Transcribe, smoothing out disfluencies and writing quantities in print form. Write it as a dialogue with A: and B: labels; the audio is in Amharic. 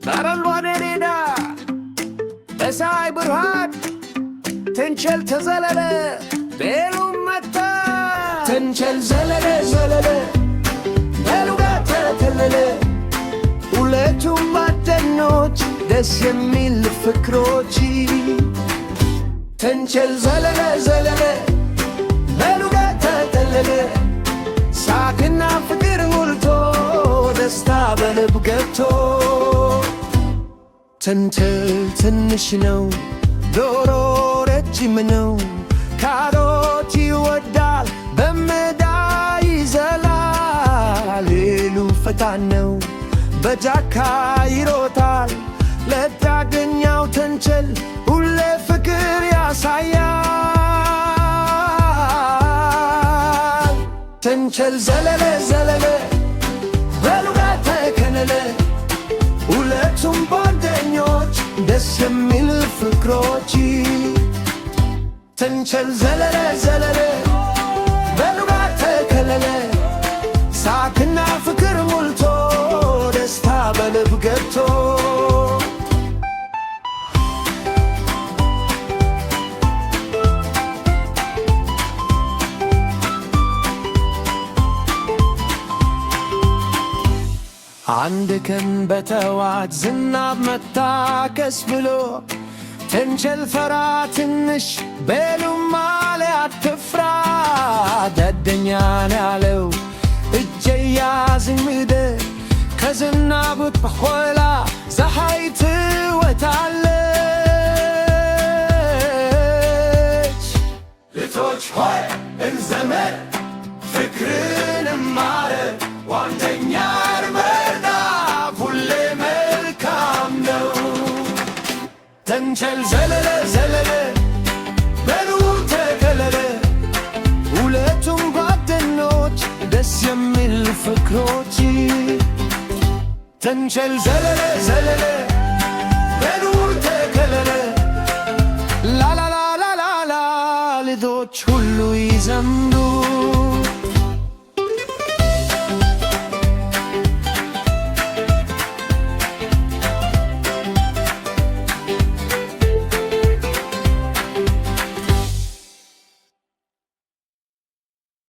A: በአረንጓዴ ሜዳ በፀሐይ ብርሃን ተንቸል ተዘለለ ቤሉም መታ ተንቸል ዘለለ ዘለለ ቤሉ ጋር ተተለለ ሁለቱም ባደኖች ደስ የሚል ፍቅሮች ተንቸል ዘለለ ዘለለ ቤሉ ጋር ተተለለ ሳቅና ፍቅር ሞልቶ ደስታ በልብ ገብቶ ተንቸል ትንሽ ነው ዶሮ ረጅም ነው ካሮት ይወዳል በሜዳ ይዘላል ሌሉ ፈጣን ነው በጫካ ይሮጣል ለዳገኛው ተንቸል ሁሌ ፍቅር ያሳያል ተንቸል ዘለለ ዘለለ ቤሉ ጋር ተከለለ ሁለቱም ጓደኞች ደስ የሚል ፍቅሮች ተንቸል ዘለለ ዘለለ ቤሉ ጋር ተከለለ ሳቅና ፍቅር ሞልቶ ደስታ በልብ ገብቶ አንድ ቀን በጠዋት ዝናብ መታ ቀስ ብሎ ተንቸል ፈራ ትንሽ ቤሉም አለ አትፍራ ጓደኛን ያለው እጄ ያዝኝ ምድር ከዝናቡ በኋላ ፀሐይ ትወጣለች ልጆች ሆይ እንዘመር ፍቅርን እንማር ጓደኛን መርዳት ሁሌ መልካም ነው ተንቸል ዘለለ ዘለለ ቤሉ ተከለለ ሁለቱም ጓደኞች ደስ የሚል ፍቅሮች ተንቸል ዘለለ ዘለለ ቤሉ ተከለለ ላላላላላ ልጆች ሁሉ ይዘምሩ